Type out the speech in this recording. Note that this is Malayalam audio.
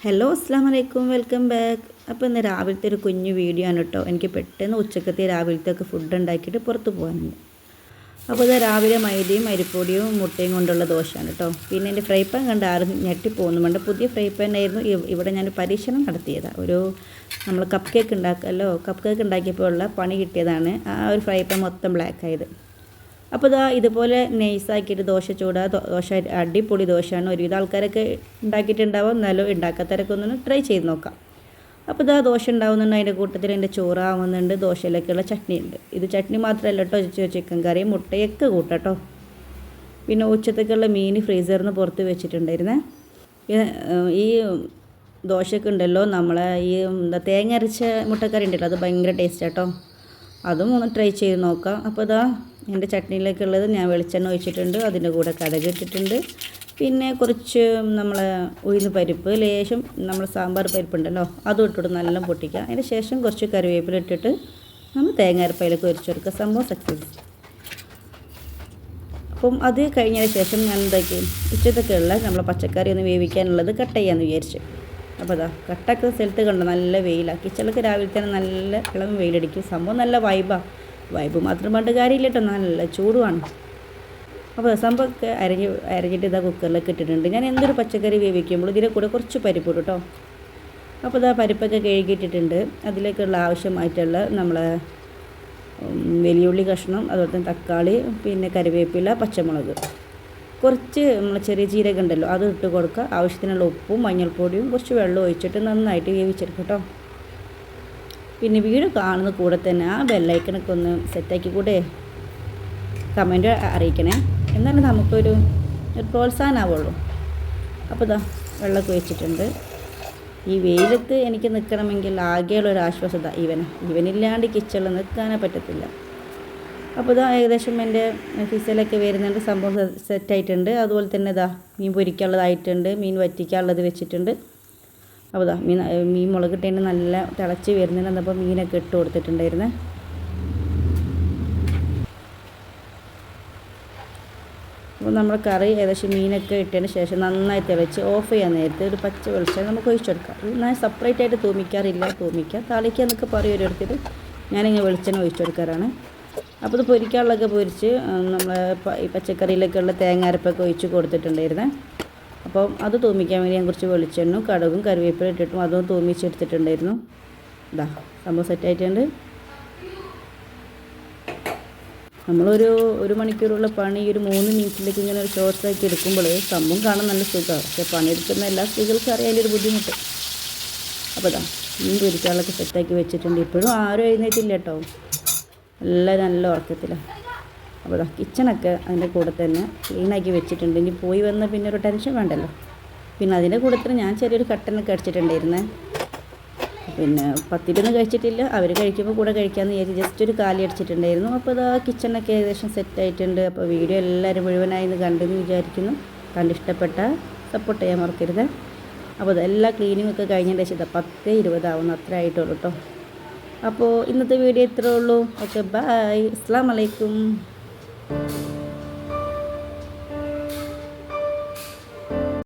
ഹലോ അസ്സാം വലൈക്കും, വെൽക്കം ബാക്ക്. അപ്പോൾ ഇന്ന് രാവിലത്തെ ഒരു കുഞ്ഞു വീഡിയോ ആണ് കേട്ടോ. എനിക്ക് പെട്ടെന്ന് ഉച്ചക്കത്തെ രാവിലത്തെ ഫുഡ് ഉണ്ടാക്കിയിട്ട് പുറത്ത് പോകാനുണ്ട്. അപ്പോൾ ഇത് രാവിലെ മൈദയും അരിപ്പൊടിയും മുട്ടയും കൊണ്ടുള്ള ദോശയാണ് കേട്ടോ. പിന്നെ എൻ്റെ ഫ്രൈ പാൻ കണ്ട് ആരും ഞെട്ടിപ്പോകുന്നുണ്ട്. പുതിയ ഫ്രൈ പാൻ ആയിരുന്നു. ഇവിടെ ഞാൻ പരീക്ഷണം നടത്തിയതാണ്. നമ്മൾ കപ്പ് കേക്ക് ഉണ്ടാക്കിയപ്പോൾ ഉള്ള പണി കിട്ടിയതാണ്. ആ ഒരു ഫ്രൈ പാൻ മൊത്തം ബ്ലാക്ക് ആയത്. അപ്പോൾ ഇതുപോലെ നൈസാക്കിയിട്ട് ദോശ അടിപൊളി ദോശയാണ്. ഒരുവിധ ആൾക്കാരൊക്കെ ഉണ്ടാക്കിയിട്ടുണ്ടാവും. എന്നാലും ഉണ്ടാക്കാത്തവരൊക്കെ ഒന്ന് ട്രൈ ചെയ്ത് നോക്കാം. അപ്പോൾ ദോശ ഉണ്ടാവുന്നുണ്ട്. അതിൻ്റെ കൂട്ടത്തിൽ എൻ്റെ ചോറാവുന്നുണ്ട്. ദോശയിലേക്കുള്ള ചട്നി ഉണ്ട്. ഇത് ചട്നി മാത്രമല്ല കേട്ടോ, ചിക്കൻ കറി മുട്ടയൊക്കെ കൂട്ടാട്ടോ. പിന്നെ ഉച്ചത്തേക്കുള്ള മീൻ ഫ്രീസറിൽ നിന്ന് പുറത്ത് വെച്ചിട്ടുണ്ടായിരുന്നേ. ഈ ദോശയൊക്കെ ഉണ്ടല്ലോ, നമ്മളെ തേങ്ങ അരച്ച മുട്ടക്കറി ഉണ്ടല്ലോ, അത് ഭയങ്കര ടേസ്റ്റ് കേട്ടോ. അതും ഒന്ന് ട്രൈ ചെയ്ത് നോക്കാം. അപ്പോൾ എൻ്റെ ചട്നിയിലേക്കുള്ളത് ഞാൻ വെളിച്ചെണ്ണ ഒഴിച്ചിട്ടുണ്ട്. അതിൻ്റെ കൂടെ കടുക് ഇട്ടിട്ടുണ്ട്. പിന്നെ കുറച്ച് നമ്മളെ ഉഴുന്ന് പരിപ്പ്, ലേശം നമ്മൾ സാമ്പാർ പരിപ്പുണ്ടല്ലോ, അതും ഇട്ടിട്ട് നല്ല പൊട്ടിക്കുക. അതിന് ശേഷം കുറച്ച് കറിവേപ്പില ഇട്ടിട്ട് നമ്മൾ തേങ്ങ അരപ്പയിലേക്ക് ഒഴിച്ചെടുക്കുക. സംഭവം സക്സസ്. അപ്പം അത് കഴിഞ്ഞതിന് ശേഷം ഞാൻ എന്താക്കി ഉച്ചത്തൊക്കെയുള്ള നമ്മളെ പച്ചക്കറി ഒന്ന് വേവിക്കാനുള്ളത് കട്ട് ചെയ്യാമെന്ന് വിചാരിച്ചു. അപ്പോൾ കട്ടാക്കുന്ന സ്ഥലത്ത് കണ്ടോ നല്ല വെയിലാണ്. കിച്ചണിലൊക്കെ രാവിലെ തന്നെ നല്ല ഇളം വെയിലടിക്കും. സംഭവം നല്ല വൈബ് മാത്രം പണ്ട് കാര്യമില്ല കേട്ടോ, നല്ല ചൂടുമാണ്. അപ്പോൾ സംഭവമൊക്കെ അരഞ്ഞിട്ട് കുക്കറിലൊക്കെ ഇട്ടിട്ടുണ്ട്. ഞാൻ എന്തൊരു പച്ചക്കറി വേവിക്കുമ്പോൾ ഇതിൻ്റെ കൂടെ കുറച്ച് പരിപ്പ് ഇടും കേട്ടോ. അപ്പോൾ പരിപ്പൊക്കെ കഴുകിയിട്ടിട്ടുണ്ട്. അതിലേക്കുള്ള ആവശ്യമായിട്ടുള്ള നമ്മളെ വലിയുള്ളി കഷ്ണം, അതുപോലെ തന്നെ തക്കാളി, പിന്നെ കറിവേപ്പില, പച്ചമുളക്, കുറച്ച് നമ്മൾ ചെറിയ ജീരകം ഉണ്ടല്ലോ അത് ഇട്ട് കൊടുക്കുക. ആവശ്യത്തിനുള്ള ഉപ്പും മഞ്ഞൾപ്പൊടിയും കുറച്ച് വെള്ളം ഒഴിച്ചിട്ട് നന്നായിട്ട് വേവിച്ചെടുക്കും കേട്ടോ. പിന്നെ വീഡിയോ കാണുന്ന കൂടെ തന്നെ ആ ബെല്ലൈക്കണൊക്കെ ഒന്ന് സെറ്റാക്കി കൂടെ കമൻറ്റ് അറിയിക്കണേ. എന്നാലും നമുക്കൊരു പ്രോത്സാഹനമാവുള്ളൂ. അപ്പോൾ വെള്ളമൊക്കെ ഒഴിച്ചിട്ടുണ്ട്. ഈ വെയിലത്ത് എനിക്ക് നിൽക്കണമെങ്കിൽ ആകെയുള്ളൊരു ആശ്വാസത ഇവനില്ലാണ്ട് കിച്ചണിൽ നിൽക്കാനേ പറ്റത്തില്ല. അപ്പോൾ ഏകദേശം എൻ്റെ ഫിസലൊക്കെ വരുന്നുണ്ട്. സംഭവം സെറ്റായിട്ടുണ്ട്. അതുപോലെ തന്നെ മീൻ പൊരിക്കാനുള്ളതായിട്ടുണ്ട്. മീൻ വറ്റിക്കാനുള്ളത് വെച്ചിട്ടുണ്ട്. അപ്പോൾ മീൻ മുളകിട്ടതിന് നല്ല തിളച്ച് വരുന്നുണ്ട്. അപ്പോൾ മീനൊക്കെ ഇട്ട് കൊടുത്തിട്ടുണ്ടായിരുന്നേ. അപ്പോൾ നമ്മുടെ കറി ഏകദേശം മീനൊക്കെ ഇട്ടതിന് ശേഷം നന്നായി തിളച്ച് ഓഫ് ചെയ്യാൻ നേരത്തെ ഒരു പച്ച വെളിച്ചെണ്ണ നമുക്ക് ഒഴിച്ചെടുക്കാം. ഞാൻ സെപ്പറേറ്റ് ആയിട്ട് തൂമിക്കാറില്ല. താളിക്കുക എന്നൊക്കെ പറയും ഓരോരുത്തർ. ഞാനിങ്ങനെ വെളിച്ചെണ്ണ ഒഴിച്ചെടുക്കാറാണ്. അപ്പോൾ ഇത് പൊരിക്കാനുള്ളതൊക്കെ പൊരിച്ച് നമ്മൾ ഈ പച്ചക്കറിയിലേക്കുള്ള തേങ്ങ അരപ്പൊക്കെ ഒഴിച്ച് കൊടുത്തിട്ടുണ്ടായിരുന്നേ. അപ്പം അത് തൂമിക്കാൻ വേണ്ടി ഞാൻ കുറച്ച് വെളിച്ചെണ്ണയും കടുകും കറിവേപ്പില ഇട്ടിട്ടും അതും തൂമിച്ചെടുത്തിട്ടുണ്ടായിരുന്നു. സംഭവം സെറ്റായിട്ടുണ്ട്. ഒരു മണിക്കൂറുള്ള പണി ഒരു 3 മിനിറ്റിലേക്ക് ഇങ്ങനെ ഒരു ഷോർട്സാക്കി എടുക്കുമ്പോൾ സംഭവം കാണാൻ നല്ല സുഖമാണ്. പക്ഷേ പണിയെടുക്കുന്ന എല്ലാ സ്ത്രീകൾക്കും അറിയാൻ അതിൻ്റെ ഒരു ബുദ്ധിമുട്ട്. അപ്പോൾ മീൻ പൊരിക്കാനുള്ളതൊക്കെ സെറ്റാക്കി വെച്ചിട്ടുണ്ട്. ഇപ്പോഴും ആരും എഴുന്നേറ്റില്ല കേട്ടോ, എല്ലാം നല്ല ഉറക്കത്തിലാണ്. അപ്പോൾ കിച്ചണൊക്കെ അതിൻ്റെ കൂടെ തന്നെ ക്ലീനാക്കി വെച്ചിട്ടുണ്ട്. ഇനി പോയി വന്നാൽ പിന്നെ ഒരു ടെൻഷൻ വേണ്ടല്ലോ. പിന്നെ അതിൻ്റെ കൂടെ ഞാൻ ചെറിയൊരു കട്ടനൊക്കെ അടിച്ചിട്ടുണ്ടായിരുന്നേ. പിന്നെ പത്തിരൊന്നും കഴിച്ചിട്ടില്ല. അവർ കഴിക്കുമ്പോൾ കൂടെ കഴിക്കാമെന്ന് വിചാരിച്ച് ജസ്റ്റ് ഒരു കാലി അടിച്ചിട്ടുണ്ടായിരുന്നു. അപ്പോൾ കിച്ചണൊക്കെ ഏകദേശം സെറ്റായിട്ടുണ്ട്. അപ്പോൾ വീഡിയോ എല്ലാവരും മുഴുവനായി കണ്ടെന്ന് വിചാരിക്കുന്നു. കണ്ടിഷ്ടപ്പെട്ടാൽ സപ്പോർട്ട് ചെയ്യാൻ മറക്കരുത്. അപ്പോൾ എല്ലാ ക്ലീനിങ്ങൊക്കെ കഴിഞ്ഞതിൻ്റെ ശേഷം 10:20 ആവുന്നു, അത്ര ആയിട്ടുള്ളൂ കേട്ടോ. അപ്പോൾ ഇന്നത്തെ വീഡിയോ ഇത്രേ ഉള്ളൂ. ഓക്കെ, ബൈ, അസ്സലാമു അലൈക്കും.